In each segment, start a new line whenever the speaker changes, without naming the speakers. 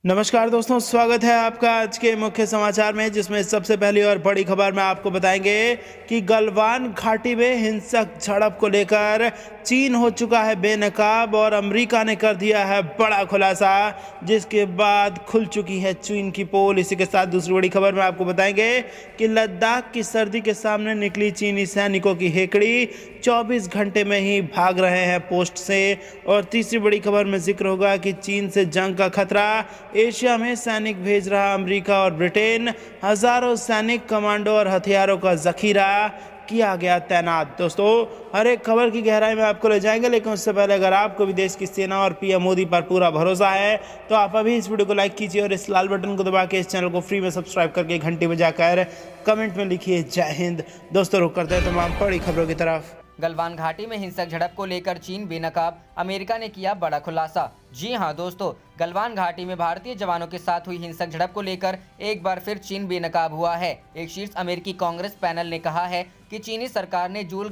नमस्कार दोस्तों, स्वागत है आपका आज के मुख्य समाचार में, जिसमें सबसे पहली और बड़ी खबर में आपको बताएंगे कि गलवान घाटी में हिंसक झड़प को लेकर चीन हो चुका है बेनकाब और अमेरिका ने कर दिया है बड़ा खुलासा, जिसके बाद खुल चुकी है चीन की पोल। इसी के साथ दूसरी बड़ी खबर में आपको बताएंगे कि लद्दाख की सर्दी के सामने निकली चीनी सैनिकों की हेकड़ी 24 घंटे में ही भाग रहे हैं पोस्ट से। और तीसरी बड़ी खबर में जिक्र होगा कि चीन से जंग का खतरा, एशिया में सैनिक भेज रहा अमेरिका और ब्रिटेन, हजारों सैनिक, कमांडो और हथियारों का जखीरा किया गया तैनात। दोस्तों, हर एक खबर की गहराई में आपको ले जाएंगे, लेकिन उससे पहले अगर आपको भी देश की सेना और पीएम मोदी पर पूरा भरोसा है तो आप अभी इस वीडियो को लाइक कीजिए और इस लाल बटन को दबा के इस चैनल को फ्री में सब्सक्राइब करके घंटी बजाकर कमेंट में लिखिए जय हिंद। दोस्तों, रुक करते हैं तमाम बड़ी खबरों की तरफ।
गलवान घाटी में हिंसक झड़प को लेकर चीन बेनकाब, अमेरिका ने किया बड़ा खुलासा। जी हां दोस्तों, गलवान घाटी में भारतीय जवानों के साथ हुई हिंसक झड़प को लेकर एक बार फिर चीन बेनकाब हुआ है। एक शीर्ष अमेरिकी कांग्रेस पैनल ने कहा है कि चीनी सरकार ने जून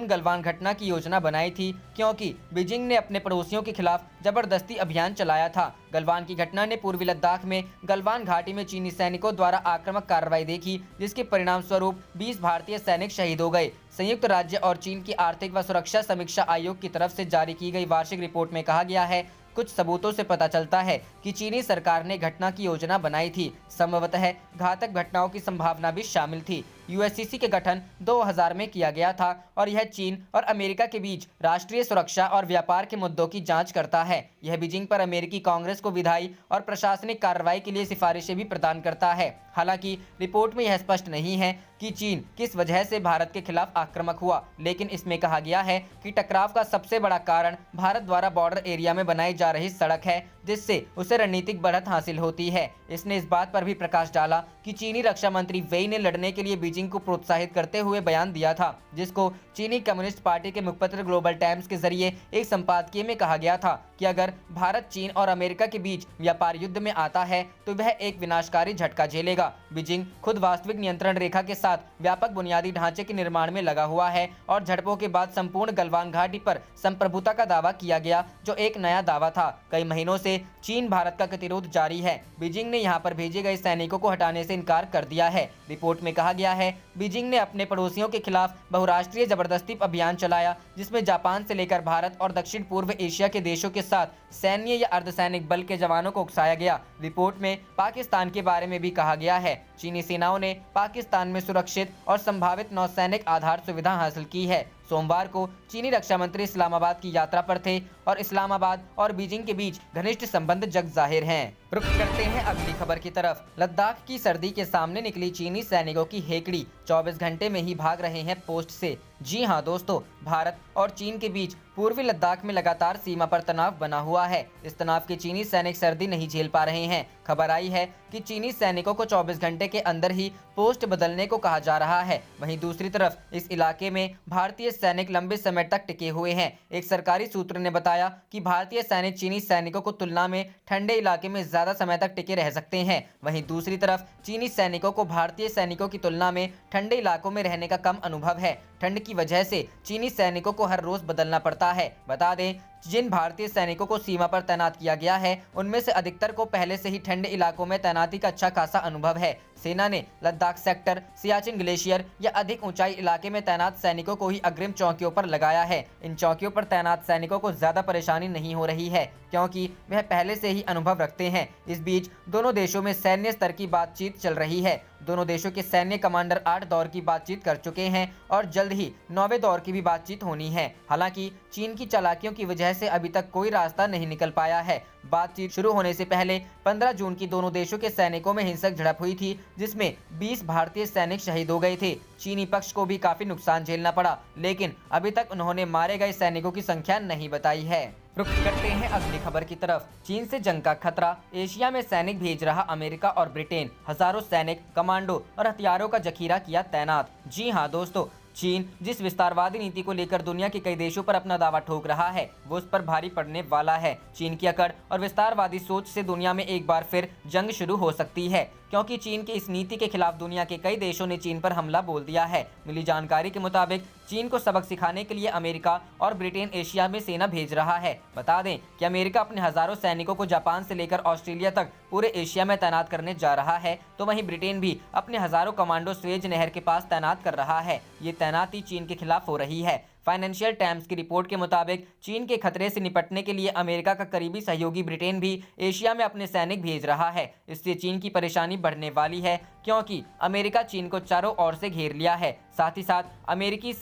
गलवान घटना की योजना बनाई थी, क्योंकि बीजिंग ने अपने पड़ोसियों के खिलाफ जबरदस्ती अभियान चलाया था। गलवान की घटना ने पूर्वी लद्दाख में गलवान घाटी में चीनी सैनिकों द्वारा आक्रामक कार्रवाई देखी, जिसके परिणाम स्वरूप 20 भारतीय सैनिक शहीद हो गए। संयुक्त राज्य और चीन की आर्थिक व सुरक्षा समीक्षा आयोग की तरफ से जारी की गई वार्षिक रिपोर्ट में कहा गया है, कुछ सबूतों से पता चलता है कि चीनी सरकार ने घटना की योजना बनाई थी। संभवतः घातक घटनाओं की संभावना भी शामिल थी। यूएससीसी के गठन 2000 में किया गया था और यह चीन और अमेरिका के बीच राष्ट्रीय सुरक्षा और व्यापार के मुद्दों की जांच करता है। यह बीजिंग पर अमेरिकी कांग्रेस को विधायी और प्रशासनिक कार्रवाई के लिए सिफारिशें भी प्रदान करता है। हालांकि रिपोर्ट में यह स्पष्ट नहीं है कि चीन किस वजह से भारत के खिलाफ आक्रामक हुआ, लेकिन इसमें कहा गया है कि टकराव का सबसे बड़ा कारण भारत द्वारा बॉर्डर एरिया में बनाई जा रही सड़क है, जिससे उसे रणनीतिक बढ़त हासिल होती है। इसने इस बात पर भी प्रकाश डाला कि चीनी रक्षा मंत्री वेई ने लड़ने के लिए बीजिंग को प्रोत्साहित करते हुए बयान दिया था, जिसको चीनी कम्युनिस्ट पार्टी के मुखपत्र ग्लोबल टाइम्स के जरिए एक संपादकीय में कहा गया था कि अगर भारत चीन और अमेरिका के बीच व्यापार युद्ध में आता है तो वह एक विनाशकारी झटका झेलेगा। बीजिंग खुद वास्तविक नियंत्रण रेखा के साथ व्यापक बुनियादी ढांचे के निर्माण में लगा हुआ है और झड़पों के बाद संपूर्ण गलवान घाटी पर संप्रभुता का दावा किया गया, जो एक नया दावा था। कई महीनों से चीन भारत का गतिरोध जारी है। बीजिंग ने यहां पर भेजे गए सैनिकों को हटाने से इनकार कर दिया है। रिपोर्ट में कहा गया है, बीजिंग ने अपने पड़ोसियों के खिलाफ बहुराष्ट्रीय जबरदस्ती अभियान चलाया, जिसमें जापान से लेकर भारत और दक्षिण पूर्व एशिया के देशों के साथ सैन्य या अर्धसैनिक बल के जवानों को उकसाया गया। रिपोर्ट में पाकिस्तान के बारे में भी कहा गया है। चीनी सेनाओं ने पाकिस्तान में सुरक्षित और संभावित नौसैनिक आधार सुविधा हासिल की है। सोमवार को चीनी रक्षा मंत्री इस्लामाबाद की यात्रा पर थे और इस्लामाबाद और बीजिंग के बीच घनिष्ठ संबंध जग जाहिर हैं। रुख करते हैं अगली खबर की तरफ। लद्दाख की सर्दी के सामने निकली चीनी सैनिकों की हेकड़ी 24 घंटे में ही भाग रहे हैं पोस्ट से। जी हां दोस्तों, भारत और चीन के बीच पूर्वी लद्दाख में लगातार सीमा पर तनाव बना हुआ है। इस तनाव के चीनी सैनिक सर्दी नहीं झेल पा रहे हैं। खबर आई है कि चीनी सैनिकों को 24 घंटे के अंदर ही पोस्ट बदलने को कहा जा रहा है। वहीं दूसरी तरफ इस इलाके में भारतीय सैनिक लंबे समय तक टिके हुए हैं। एक सरकारी सूत्र ने बताया कि भारतीय सैनिक चीनी सैनिकों को तुलना में ठंडे इलाके में ज्यादा समय तक टिके रह सकते हैं। वहीं दूसरी तरफ चीनी सैनिकों को भारतीय सैनिकों की तुलना में ठंडे इलाकों में रहने का कम अनुभव है। ठंड की वजह से चीनी सैनिकों को हर रोज बदलना पड़ता है। बता दें, जिन भारतीय सैनिकों को सीमा पर तैनात किया गया है, उनमें से अधिकतर को पहले से ही ठंडे इलाकों में तैनाती का अच्छा खासा अनुभव है। सेना ने लद्दाख सेक्टर, सियाचिन ग्लेशियर या अधिक ऊंचाई इलाके में तैनात सैनिकों को ही अग्रिम चौकियों पर लगाया है। इन चौकियों पर तैनात सैनिकों को ज्यादा परेशानी नहीं हो रही है, क्योंकि वह पहले से ही अनुभव रखते हैं। इस बीच दोनों देशों में सैन्य स्तर की बातचीत चल रही है। दोनों देशों के सैन्य कमांडर 8 दौर की बातचीत कर चुके हैं और जल्द ही 9वें दौर की भी बातचीत होनी है। हालांकि चीन की चालाकियों की वजह से अभी तक कोई रास्ता नहीं निकल पाया है। बातचीत शुरू होने से पहले 15 जून की दोनों देशों के सैनिकों में हिंसक झड़प हुई थी, जिसमें 20 भारतीय सैनिक शहीद हो गए थे। चीनी पक्ष को भी काफी नुकसान झेलना पड़ा, लेकिन अभी तक उन्होंने मारे गए सैनिकों की संख्या नहीं बताई है। रुख करते हैं अगली खबर की तरफ। चीन से जंग का खतरा, एशिया में सैनिक भेज रहा अमेरिका और ब्रिटेन, हजारों सैनिक, कमांडो और हथियारों का जखीरा किया तैनात। जी हां दोस्तों, चीन जिस विस्तारवादी नीति को लेकर दुनिया के कई देशों पर अपना दावा ठोक रहा है, वो उस पर भारी पड़ने वाला है। चीन की अकड़ और विस्तारवादी सोच से दुनिया में एक बार फिर जंग शुरू हो सकती है। क्योंकि चीन की इस नीति के खिलाफ दुनिया के कई देशों ने चीन पर हमला बोल दिया है। मिली जानकारी के मुताबिक चीन को सबक सिखाने के लिए अमेरिका और ब्रिटेन एशिया में सेना भेज रहा है। बता दें कि अमेरिका अपने हजारों सैनिकों को जापान से लेकर ऑस्ट्रेलिया तक पूरे एशिया में तैनात करने जा रहा है, तो वहीं ब्रिटेन भी अपने हजारों कमांडो स्वेज नहर के पास तैनात कर रहा है। ये तैनाती चीन के खिलाफ हो रही है। फाइनेंशियल टाइम्स की रिपोर्ट के मुताबिक चीन के खतरे से निपटने के लिए अमेरिका का करीबी सहयोगी ब्रिटेन भी एशिया में अपने सैनिक भेज रहा है। इससे चीन की परेशानी बढ़ने वाली है, क्योंकि अमेरिका चीन को चारों ओर से घेर लिया है। साथ ही साथ अमेरिकी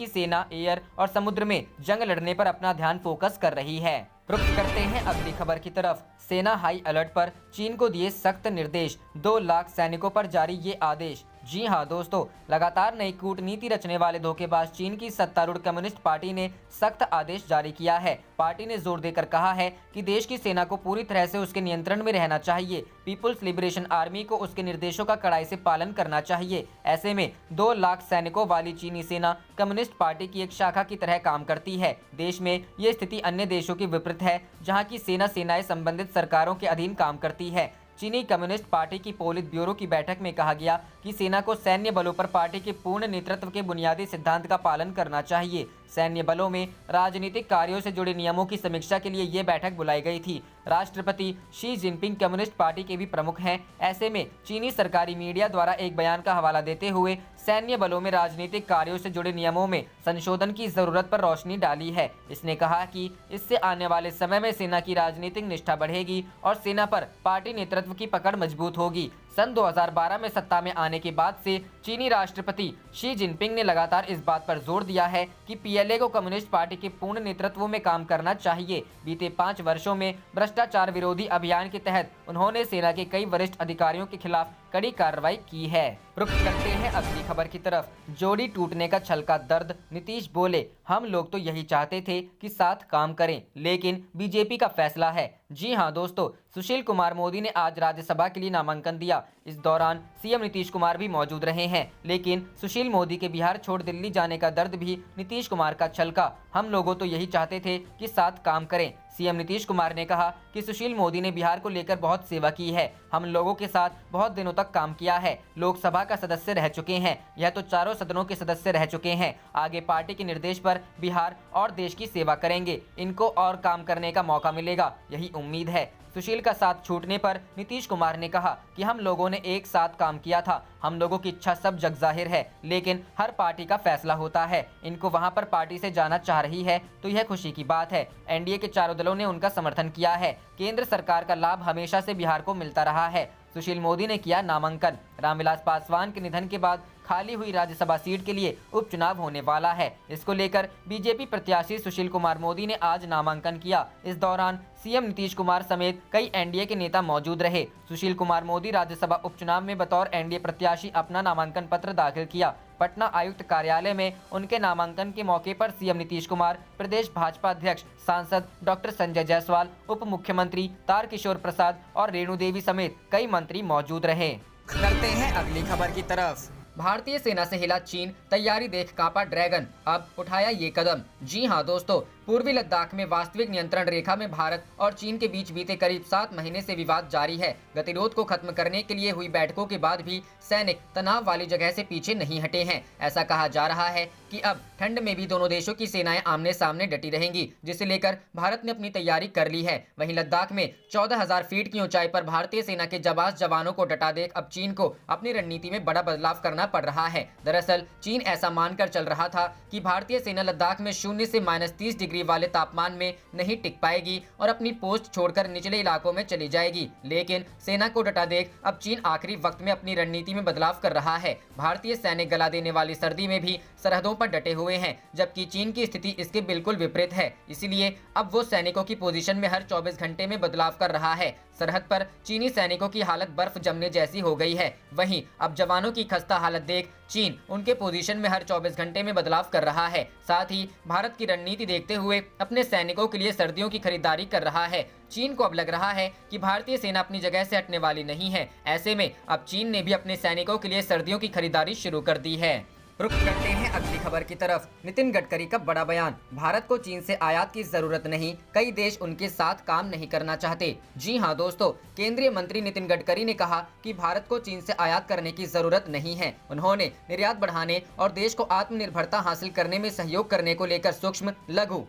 सेना एयर और समुद्र में जंग लड़ने पर अपना ध्यान फोकस कर रही है। रुख करते हैं अगली खबर की तरफ। सेना हाई अलर्ट पर, चीन को दिए सख्त निर्देश, 2 लाख सैनिकों पर जारी ये आदेश। जी हां दोस्तों, लगातार नई कूटनीति रचने वाले धोखेबाज चीन की सत्तारूढ़ कम्युनिस्ट पार्टी ने सख्त आदेश जारी किया है। पार्टी ने जोर देकर कहा है कि देश की सेना को पूरी तरह से उसके नियंत्रण में रहना चाहिए। पीपुल्स लिबरेशन आर्मी को उसके निर्देशों का कड़ाई से पालन करना चाहिए। ऐसे में 2 लाख सैनिकों वाली चीनी सेना कम्युनिस्ट पार्टी की एक शाखा की तरह काम करती है। देश में ये स्थिति अन्य देशों की विपरीत है, जहाँ की सेनाएं संबंधित सरकारों के अधीन काम करती है। चीनी कम्युनिस्ट पार्टी की पोलित ब्यूरो की बैठक में कहा गया कि सेना को सैन्य बलों पर पार्टी के पूर्ण नेतृत्व के बुनियादी सिद्धांत का पालन करना चाहिए। सैन्य बलों में राजनीतिक कार्यों से जुड़े नियमों की समीक्षा के लिए ये बैठक बुलाई गई थी। राष्ट्रपति शी जिनपिंग कम्युनिस्ट पार्टी के भी प्रमुख हैं। ऐसे में चीनी सरकारी मीडिया द्वारा एक बयान का हवाला देते हुए सैन्य बलों में राजनीतिक कार्यों से जुड़े नियमों में संशोधन की जरूरत पर रोशनी डाली है। इसने कहा कि इससे आने वाले समय में सेना की राजनीतिक निष्ठा बढ़ेगी और सेना पर पार्टी नेतृत्व की पकड़ मजबूत होगी। सन 2012 में सत्ता में आने के बाद से चीनी राष्ट्रपति शी जिनपिंग ने लगातार इस बात पर जोर दिया है कि पीएलए को कम्युनिस्ट पार्टी के पूर्ण नेतृत्व में काम करना चाहिए। बीते 5 वर्षों में भ्रष्टाचार विरोधी अभियान के तहत उन्होंने सेना के कई वरिष्ठ अधिकारियों के खिलाफ कड़ी कार्रवाई की है। रुख करते हैं अगली खबर की तरफ। जोड़ी टूटने का छलका दर्द, नीतीश बोले हम लोग तो यही चाहते थे कि साथ काम करें, लेकिन बीजेपी का फैसला है। जी हां दोस्तों, सुशील कुमार मोदी ने आज राज्यसभा के लिए नामांकन दिया। इस दौरान सीएम नीतीश कुमार भी मौजूद रहे हैं, लेकिन सुशील मोदी के बिहार छोड़ दिल्ली जाने का दर्द भी नीतीश कुमार का छलका। हम लोगों तो यही चाहते थे कि साथ काम करें। सीएम नीतीश कुमार ने कहा कि सुशील मोदी ने बिहार को लेकर बहुत सेवा की है, हम लोगों के साथ बहुत दिनों तक काम किया है, लोकसभा का सदस्य रह चुके हैं, यह तो चारों सदनों के सदस्य रह चुके हैं। आगे पार्टी के निर्देश पर बिहार और देश की सेवा करेंगे, इनको और काम करने का मौका मिलेगा, यही उम्मीद है। सुशील का साथ छूटने पर नीतीश कुमार ने कहा कि हम लोगों ने एक साथ काम किया था, हम लोगों की इच्छा सब जग जाहिर है, लेकिन हर पार्टी का फैसला होता है। इनको वहां पर पार्टी से जाना चाह रही है तो यह खुशी की बात है। एनडीए के चारों दलों ने उनका समर्थन किया है। केंद्र सरकार का लाभ हमेशा से बिहार को मिलता रहा है। सुशील मोदी ने किया नामांकन। रामविलास पासवान के निधन के बाद खाली हुई राज्यसभा सीट के लिए उपचुनाव होने वाला है। इसको लेकर बीजेपी प्रत्याशी सुशील कुमार मोदी ने आज नामांकन किया। इस दौरान सीएम नीतीश कुमार समेत कई एनडीए के नेता मौजूद रहे। सुशील कुमार मोदी राज्यसभा उपचुनाव में बतौर एनडीए प्रत्याशी अपना नामांकन पत्र दाखिल किया। पटना आयुक्त कार्यालय में उनके नामांकन के मौके पर सीएम नीतीश कुमार, प्रदेश भाजपा अध्यक्ष सांसद डॉक्टर संजय जायसवाल, उप मुख्यमंत्री तारकिशोर प्रसाद और रेणु देवी समेत कई मंत्री मौजूद रहे। करते हैं अगली खबर की तरफ। भारतीय सेना से हिला चीन, तैयारी देख कांपा ड्रैगन, अब उठाया ये कदम। जी हां दोस्तों, पूर्वी लद्दाख में वास्तविक नियंत्रण रेखा में भारत और चीन के बीच बीते करीब 7 महीने से विवाद जारी है। गतिरोध को खत्म करने के लिए हुई बैठकों के बाद भी सैनिक तनाव वाली जगह से पीछे नहीं हटे हैं। ऐसा कहा जा रहा है कि अब ठंड में भी दोनों देशों की सेनाएं आमने सामने डटी रहेंगी, जिसे लेकर भारत ने अपनी तैयारी कर ली है। वहीं लद्दाख में 14,000 फीट की ऊंचाई पर भारतीय सेना के जाबाज जवानों को डटा देख अब चीन को अपनी रणनीति में बड़ा बदलाव करना पड़ रहा है। दरअसल चीन ऐसा मानकर चल रहा था कि भारतीय सेना लद्दाख में 0 से -30 डिग्री वाले तापमान में नहीं टिक पाएगी और अपनी पोस्ट छोड़कर निचले इलाकों में चली जाएगी, लेकिन सेना को डटा देख अब चीन आखिरी वक्त में अपनी रणनीति में बदलाव कर रहा है। भारतीय सैनिक गला देने वाली सर्दी में भी सरहदों पर डटे हुए हैं, जबकि चीन की स्थिति इसके बिल्कुल विपरीत है। इसीलिए अब वो सैनिकों की पोजीशन में हर 24 घंटे में बदलाव कर रहा है। सरहद पर चीनी सैनिकों की हालत बर्फ जमने जैसी हो गई है। वहीं अब जवानों की खस्ता हालत देख चीन उनके पोजीशन में हर 24 घंटे में बदलाव कर रहा है। साथ ही भारत की रणनीति देखते हुए अपने सैनिकों के लिए सर्दियों की खरीदारी कर रहा है। चीन को अब लग रहा है कि भारतीय सेना अपनी जगह से हटने वाली नहीं है। ऐसे में अब चीन ने भी अपने सैनिकों के लिए सर्दियों की खरीदारी शुरू कर दी है। रुख करते हैं अगली खबर की तरफ। नितिन गडकरी का बड़ा बयान, भारत को चीन से आयात की जरूरत नहीं, कई देश उनके साथ काम नहीं करना चाहते। जी हां दोस्तों, केंद्रीय मंत्री नितिन गडकरी ने कहा कि भारत को चीन से आयात करने की जरूरत नहीं है। उन्होंने निर्यात बढ़ाने और देश को आत्मनिर्भरता हासिल करने में सहयोग करने को लेकर सूक्ष्म, लघु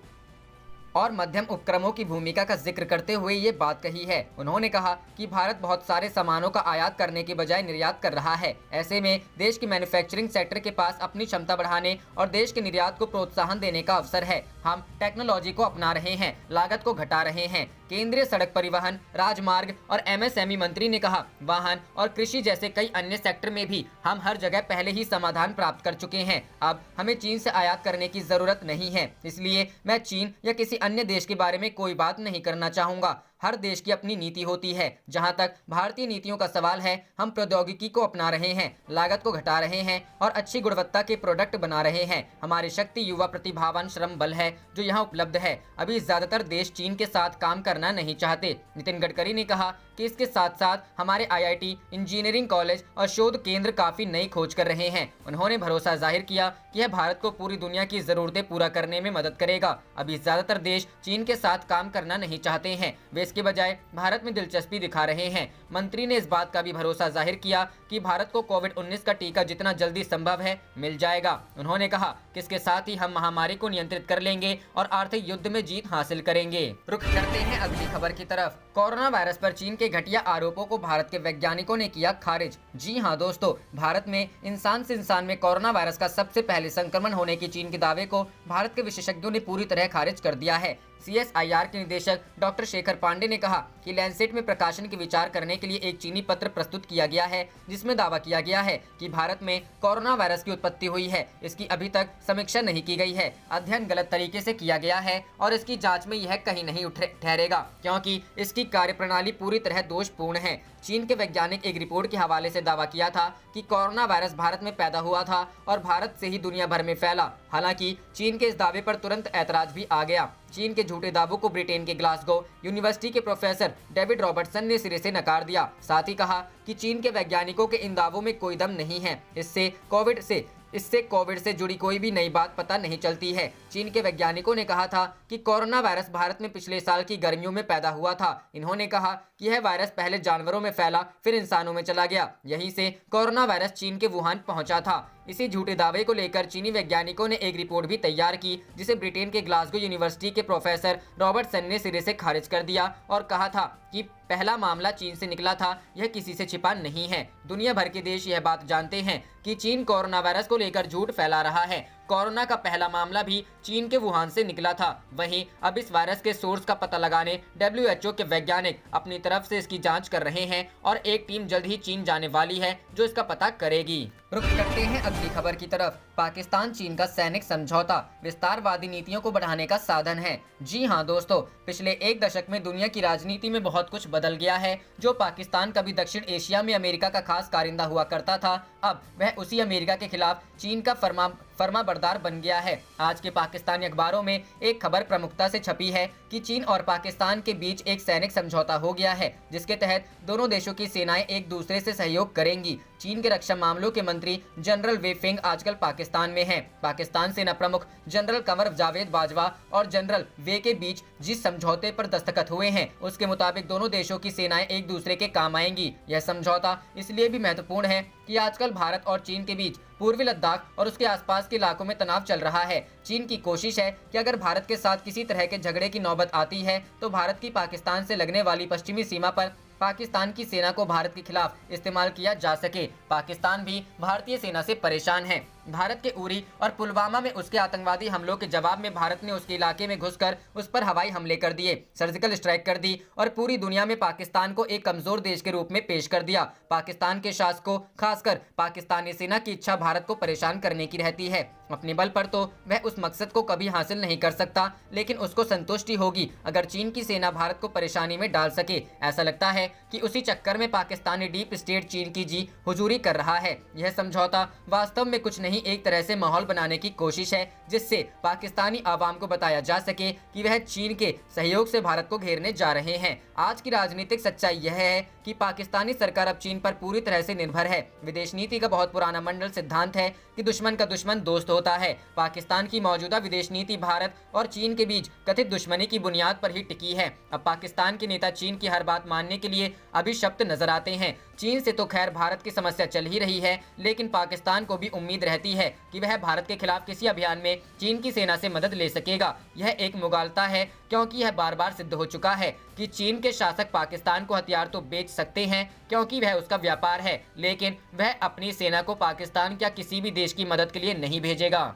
और मध्यम उपक्रमों की भूमिका का जिक्र करते हुए ये बात कही है। उन्होंने कहा कि भारत बहुत सारे सामानों का आयात करने के बजाय निर्यात कर रहा है। ऐसे में देश के मैन्युफैक्चरिंग सेक्टर के पास अपनी क्षमता बढ़ाने और देश के निर्यात को प्रोत्साहन देने का अवसर है। हम टेक्नोलॉजी को अपना रहे हैं, लागत को घटा रहे हैं। केंद्रीय सड़क परिवहन, राजमार्ग और एमएसएमई मंत्री ने कहा, वाहन और कृषि जैसे कई अन्य सेक्टर में भी हम हर जगह पहले ही समाधान प्राप्त कर चुके हैं। अब हमें चीन से आयात करने की जरूरत नहीं है। इसलिए मैं चीन या किसी अन्य देश के बारे में कोई बात नहीं करना चाहूंगा। हर देश की अपनी नीति होती है। जहां तक भारतीय नीतियों का सवाल है, हम प्रौद्योगिकी को अपना रहे हैं, लागत को घटा रहे हैं और अच्छी गुणवत्ता के प्रोडक्ट बना रहे हैं। हमारी शक्ति युवा प्रतिभावान श्रम बल है जो यहाँ उपलब्ध है। अभी ज्यादातर देश चीन के साथ काम करना नहीं चाहते। नितिन गडकरी ने कहा कि इसके साथ साथ हमारे आईआईटी, इंजीनियरिंग कॉलेज और शोध केंद्र काफी नई खोज कर रहे हैं। उन्होंने भरोसा जाहिर किया कि यह भारत को पूरी दुनिया की जरूरतें पूरा करने में मदद करेगा। अभी ज्यादातर देश चीन के साथ काम करना नहीं चाहते हैं, वे इसके बजाय भारत में दिलचस्पी दिखा रहे हैं। मंत्री ने इस बात का भी भरोसा जाहिर किया कि भारत को कोविड-19 का टीका जितना जल्दी संभव है मिल जाएगा। उन्होंने कहा कि इसके साथ ही हम महामारी को नियंत्रित कर लेंगे और आर्थिक युद्ध में जीत हासिल करेंगे। रुख करते हैं अगली खबर की तरफ। कोरोना वायरस पर चीन के घटिया आरोपों को भारत के वैज्ञानिकों ने किया खारिज। जी हां दोस्तों, भारत में इंसान से इंसान में कोरोना वायरस का सबसे पहले संक्रमण होने के चीन के दावे को भारत के विशेषज्ञों ने पूरी तरह खारिज कर दिया है। CSIR के निदेशक डॉक्टर शेखर पांडे ने कहा कि लैंसेट में प्रकाशन के विचार करने के लिए एक चीनी पत्र प्रस्तुत किया गया है, जिसमें दावा किया गया है कि भारत में कोरोना वायरस की उत्पत्ति हुई है। इसकी अभी तक समीक्षा नहीं की गई है। अध्ययन गलत तरीके से किया गया है और इसकी जांच में यह कहीं नहीं ठहरेगा, क्योंकि इसकी कार्यप्रणाली पूरी तरह दोषपूर्ण है। चीन के वैज्ञानिक एक रिपोर्ट के हवाले से दावा किया था कि कोरोना वायरस भारत में पैदा हुआ था और भारत से ही दुनिया भर में फैला। हालांकि चीन के इस दावे पर तुरंत ऐतराज भी आ गया। चीन के झूठे दावों को ब्रिटेन के ग्लासगो यूनिवर्सिटी के प्रोफेसर डेविड रॉबर्टसन ने सिरे से नकार दिया। साथ ही कहा कि चीन के वैज्ञानिकों के इन दावों में कोई दम नहीं है। इससे कोविड से जुड़ी कोई भी नई बात पता नहीं चलती है। चीन के वैज्ञानिकों ने कहा था कि कोरोना वायरस भारत में पिछले साल की गर्मियों में पैदा हुआ था। इन्होंने कहा कि यह वायरस पहले जानवरों में फैला, फिर इंसानों में चला गया। यहीं से कोरोना वायरस चीन के वुहान पहुंचा था। इसी झूठे दावे को लेकर चीनी वैज्ञानिकों ने एक रिपोर्ट भी तैयार की, जिसे ब्रिटेन के ग्लासगो यूनिवर्सिटी के प्रोफेसर रॉबर्टसन ने सिरे से खारिज कर दिया और कहा था कि पहला मामला चीन से निकला था, यह किसी से छिपा नहीं है। दुनिया भर के देश यह बात जानते हैं कि चीन कोरोना वायरस को लेकर झूठ फैला रहा है। कोरोना का पहला मामला भी चीन के वुहान से निकला था। वहीं अब इस वायरस के सोर्स का पता लगाने WHO के वैज्ञानिक अपनी तरफ से इसकी जांच कर रहे हैं और एक टीम जल्द ही चीन जाने वाली है जो इसका पता करेगी। रुख करते हैं अगली खबर की तरफ। पाकिस्तान चीन का सैनिक समझौता विस्तारवादी नीतियों को बढ़ाने का साधन है। जी हां दोस्तों, पिछले एक दशक में दुनिया की राजनीति में बहुत कुछ बदल गया है। जो पाकिस्तान कभी दक्षिण एशिया में अमेरिका का खास कारिंदा हुआ करता था, अब वह उसी अमेरिका के खिलाफ चीन का फर्माबरदार बन गया है। आज के पाकिस्तानी अखबारों में एक खबर प्रमुखता से छपी है कि चीन और पाकिस्तान के बीच एक सैनिक समझौता हो गया है, जिसके तहत दोनों देशों की सेनाएं एक दूसरे से सहयोग करेंगी। चीन के रक्षा मामलों के मंत्री जनरल वे फेंग आजकल पाकिस्तान में हैं। पाकिस्तान सेना प्रमुख जनरल कंवर जावेद बाजवा और जनरल वे के बीच जिस समझौते पर दस्तखत हुए हैं, उसके मुताबिक दोनों देशों की सेनाएं एक दूसरे के काम आएंगी। यह समझौता इसलिए भी महत्वपूर्ण है कि आजकल भारत और चीन के बीच पूर्वी लद्दाख और उसके आसपास के इलाकों में तनाव चल रहा है। चीन की कोशिश है कि अगर भारत के साथ किसी तरह के झगड़े की नौबत आती है तो भारत की पाकिस्तान से लगने वाली पश्चिमी सीमा पर पाकिस्तान की सेना को भारत के खिलाफ इस्तेमाल किया जा सके। पाकिस्तान भी भारतीय सेना से परेशान है। भारत के उरी और पुलवामा में उसके आतंकवादी हमलों के जवाब में भारत ने उसके इलाके में घुसकर उस पर हवाई हमले कर दिए, सर्जिकल स्ट्राइक कर दी और पूरी दुनिया में पाकिस्तान को एक कमजोर देश के रूप में पेश कर दिया। पाकिस्तान के शासकों, खासकर पाकिस्तानी सेना की इच्छा भारत को परेशान करने की रहती है। अपने बल पर तो वह उस मकसद को कभी हासिल नहीं कर सकता, लेकिन उसको संतुष्टि होगी अगर चीन की सेना भारत को परेशानी में डाल सके। ऐसा लगता है कि उसी चक्कर में पाकिस्तानी डीप स्टेट चीन की जी हुजूरी कर रहा है। यह समझौता वास्तव में कुछ नहीं वहीं एक तरह से माहौल बनाने की कोशिश है जिससे पाकिस्तानी आवाम को बताया जा सके कि वह चीन के सहयोग से भारत को घेरने जा रहे हैं। आज की राजनीतिक सच्चाई यह है कि पाकिस्तानी सरकार अब चीन पर पूरी तरह से निर्भर है। विदेश नीति का बहुत पुराना मंडल सिद्धांत है कि दुश्मन का दुश्मन दोस्त होता है। पाकिस्तान की मौजूदा विदेश नीति भारत और चीन के बीच कथित दुश्मनी की बुनियाद पर ही टिकी है। अब पाकिस्तान के नेता चीन की हर बात मानने के लिए अभिशप्त नजर आते हैं। चीन से तो खैर भारत की समस्या चल ही रही है, लेकिन पाकिस्तान को भी उम्मीद रहती है कि वह भारत के खिलाफ किसी अभियान में चीन की सेना से मदद ले सकेगा। यह एक मुगालता है क्योंकि यह बार बार सिद्ध हो चुका है कि चीन के शासक पाकिस्तान को हथियार तो बेच सकते हैं क्योंकि वह उसका व्यापार है, लेकिन वह अपनी सेना को पाकिस्तान या किसी भी देश की मदद के लिए नहीं भेजेगा।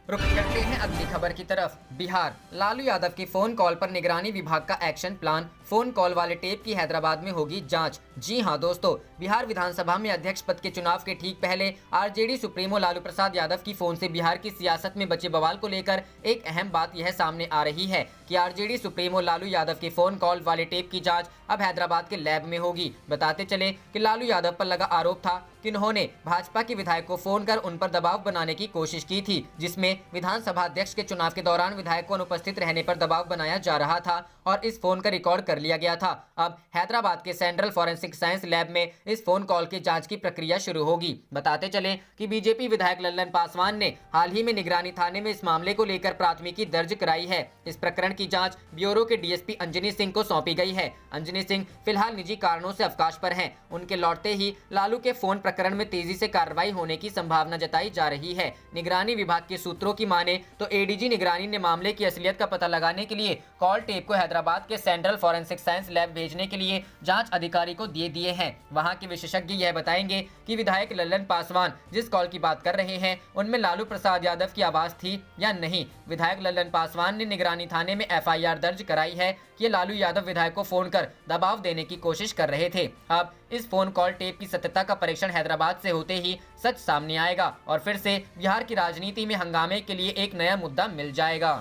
रुक करते हैं अगली खबर की तरफ। बिहार, लालू यादव की फोन कॉल पर निगरानी विभाग का एक्शन प्लान। फोन कॉल वाले टेप की हैदराबाद में होगी जांच। जी हां दोस्तों, बिहार विधानसभा में अध्यक्ष पद के चुनाव के ठीक पहले आरजेडी सुप्रीमो लालू प्रसाद यादव की फोन से बिहार की सियासत में बचे बवाल को लेकर एक अहम बात यह सामने आ रही है कि आरजेडी सुप्रीमो लालू यादव के फोन कॉल वाले टेप की जांच अब हैदराबाद के लैब में होगी। बताते चले कि लालू यादव पर लगा आरोप था कि उन्होंने भाजपा के विधायक को फोन कर उन पर दबाव बनाने की कोशिश की थी, जिसमें विधानसभा अध्यक्ष के चुनाव के दौरान विधायक को अनुपस्थित रहने पर दबाव बनाया जा रहा था और इस फोन का रिकॉर्ड कर लिया गया था। अब हैदराबाद के सेंट्रल फॉरेंसिक साइंस लैब में इस फोन कॉल की जांच की प्रक्रिया शुरू होगी। बताते चले कि बीजेपी विधायक लल्लन पासवान ने हाल ही में निगरानी थाने में इस मामले को लेकर प्राथमिकी दर्ज कराई है। इस प्रकरण की जांच ब्यूरो के डीएसपी अंजनी सिंह को सौंपी गई है। अंजनी सिंह फिलहाल निजी कारणों से अवकाश पर हैं। उनके लौटते ही लालू के फोन प्रकरण में तेजी से कार्रवाई होने की संभावना जताई जा रही है। निगरानी विभाग के सूत्रों की माने तो एडीजी निगरानी ने मामले की असलियत का पता लगाने के लिए कॉल टेप को हैदराबाद के सेंट्रल फॉरेंसिक साइंस लैब भेजने के लिए जांच अधिकारी को दिए हैं। वहां के विशेषज्ञ यह बताएंगे कि विधायक लल्लन पासवान जिस कॉल की बात कर रहे हैं उनमें लालू प्रसाद यादव की आवाज थी या नहीं। विधायक लल्लन पासवान ने निगरानी थाने में एफआईआर दर्ज कराई है कि लालू यादव विधायक को फोन कर दबाव देने की कोशिश कर रहे थे। अब इस फोन कॉल टेप की सत्यता का परीक्षण हैदराबाद से होते ही सच सामने आएगा और फिर से बिहार की राजनीति में हंगामे के लिए एक नया मुद्दा मिल जाएगा।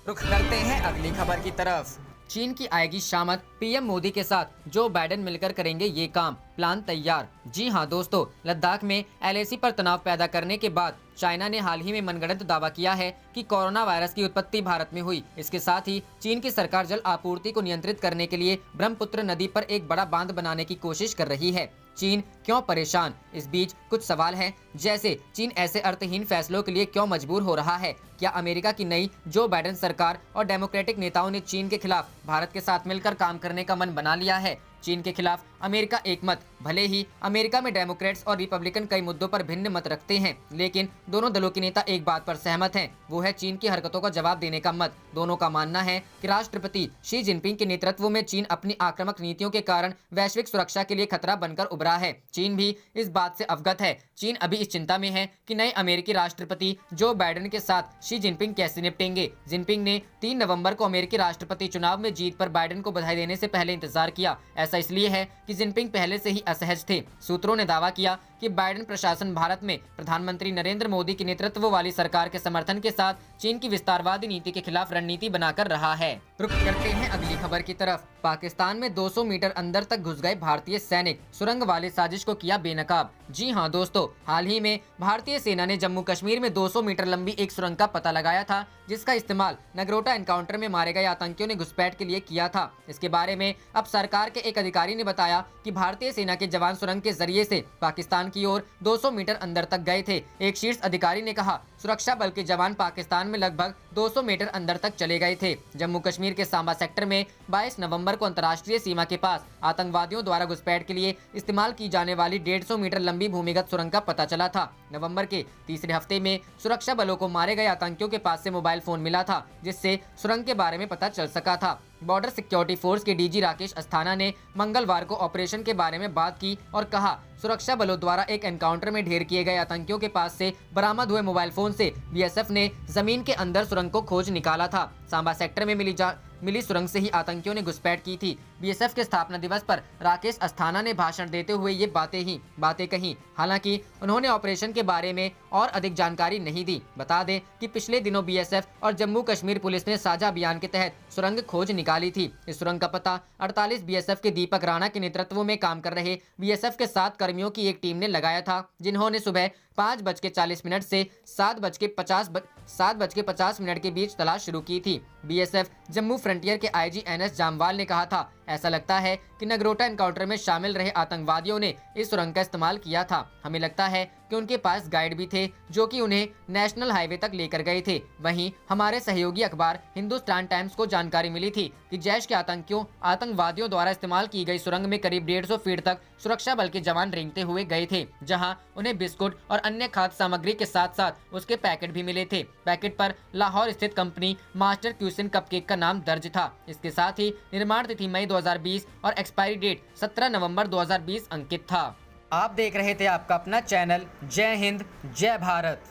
रुख करते हैं अगली खबर की तरफ। चीन की आएगी शामत, पीएम मोदी के साथ जो बाइडेन मिलकर करेंगे ये काम, प्लान तैयार। जी हां दोस्तों, लद्दाख में एलएसी पर तनाव पैदा करने के बाद चाइना ने हाल ही में मनगढ़ंत दावा किया है कि कोरोना वायरस की उत्पत्ति भारत में हुई। इसके साथ ही चीन की सरकार जल आपूर्ति को नियंत्रित करने के लिए ब्रह्मपुत्र नदी पर एक बड़ा बांध बनाने की कोशिश कर रही है। चीन क्यों परेशान? इस बीच कुछ सवाल हैं, जैसे चीन ऐसे अर्थहीन फैसलों के लिए क्यों मजबूर हो रहा है? क्या अमेरिका की नई जो बाइडेन सरकार और डेमोक्रेटिक नेताओं ने चीन के खिलाफ भारत के साथ मिलकर काम करने का मन बना लिया है? चीन के खिलाफ अमेरिका एक मत, भले ही अमेरिका में डेमोक्रेट्स और रिपब्लिकन कई मुद्दों पर भिन्न मत रखते हैं, लेकिन दोनों दलों के नेता एक बात पर सहमत हैं, वो है चीन की हरकतों का जवाब देने का मत। दोनों का मानना है कि राष्ट्रपति शी जिनपिंग के नेतृत्व में चीन अपनी आक्रामक नीतियों के कारण वैश्विक सुरक्षा के लिए खतरा बनकर उभरा है। चीन भी इस बात से अवगत है। चीन अभी इस चिंता में है कि नए अमेरिकी राष्ट्रपति जो बाइडेन के साथ शी जिनपिंग कैसे निपटेंगे। जिनपिंग ने 3 नवंबर को अमेरिकी राष्ट्रपति चुनाव में जीत पर बाइडेन को बधाई देने से पहले इंतजार किया। ऐसा इसलिए है कि जिनपिंग पहले से ही असहज थे। सूत्रों ने दावा किया कि बाइडेन प्रशासन भारत में प्रधानमंत्री नरेंद्र मोदी के नेतृत्व वाली सरकार के समर्थन के साथ चीन की विस्तारवादी नीति के खिलाफ रणनीति बनाकर रहा है। रुक करते हैं अगली खबर की तरफ। पाकिस्तान में 200 मीटर अंदर तक घुस गए भारतीय सैनिक, सुरंग वाले साजिश को किया बेनकाब। जी हां दोस्तों, हाल ही में भारतीय सेना ने जम्मू कश्मीर में 200 मीटर लंबी एक सुरंग का पता लगाया था, जिसका इस्तेमाल नगरोटा एनकाउंटर में मारे गए आतंकियों ने घुसपैठ के लिए किया था। इसके बारे में अब सरकार के एक अधिकारी ने बताया कि भारतीय सेना के जवान सुरंग के जरिए से पाकिस्तान की ओर 200 मीटर अंदर तक गए थे। एक शीर्ष अधिकारी ने कहा, सुरक्षा बल के जवान पाकिस्तान में लगभग 200 मीटर अंदर तक चले गए थे। जम्मू कश्मीर के सांबा सेक्टर में 22 नवंबर को अंतर्राष्ट्रीय सीमा के पास आतंकवादियों द्वारा घुसपैठ के लिए इस्तेमाल की जाने वाली 150 मीटर लंबी भूमिगत सुरंग का पता चला था। नवंबर के तीसरे हफ्ते में सुरक्षा बलों को मारे गए आतंकियों के पास से मोबाइल फोन मिला था, जिससे सुरंग के बारे में पता चल सका था। बॉर्डर सिक्योरिटी फोर्स के डीजी राकेश अस्थाना ने मंगलवार को ऑपरेशन के बारे में बात की और कहा, सुरक्षा बलों द्वारा एक एनकाउंटर में ढेर किए गए आतंकियों के पास से बरामद हुए मोबाइल फोन से बीएसएफ ने जमीन के अंदर सुरंग को खोज निकाला था। सांबा सेक्टर में मिली सुरंग से ही आतंकियों ने घुसपैठ की थी। बीएसएफ के स्थापना दिवस पर राकेश अस्थाना ने भाषण देते हुए ये बातें कही। हालांकि उन्होंने ऑपरेशन के बारे में और अधिक जानकारी नहीं दी। बता दें कि पिछले दिनों बीएसएफ और जम्मू कश्मीर पुलिस ने साझा अभियान के तहत सुरंग खोज निकाली थी। इस सुरंग का पता 48 बीएसएफ के दीपक राणा के नेतृत्व में काम कर रहे बीएसएफ के 7 कर्मियों की एक टीम ने लगाया था, जिन्होंने सुबह 5:40 से 7:50 के बीच तलाश शुरू की थी। बीएसएफ जम्मू फ्रंटियर के आईजी एनएस जामवाल ने कहा था, ऐसा लगता है कि नगरोटा एनकाउंटर में शामिल रहे आतंकवादियों ने इस सुरंग का इस्तेमाल किया था। हमें लगता है कि उनके पास गाइड भी थे जो कि उन्हें नेशनल हाईवे तक लेकर गए थे। वहीं हमारे सहयोगी अखबार हिंदुस्तान टाइम्स को जानकारी मिली थी कि जैश के आतंकवादियों द्वारा इस्तेमाल की गई सुरंग में करीब 150 फीट तक सुरक्षा बल के जवान रेंगते हुए गए थे, जहां उन्हें बिस्कुट और अन्य खाद्य सामग्री के साथ साथ उसके पैकेट भी मिले थे। पैकेट पर लाहौर स्थित कंपनी मास्टर क्यूसिन कपकेक का नाम दर्ज था। इसके साथ ही निर्माण तिथि मई 2020 और एक्सपायरी डेट 17 नवंबर 2020 अंकित था। आप देख रहे थे आपका अपना चैनल जय हिंद जय भारत।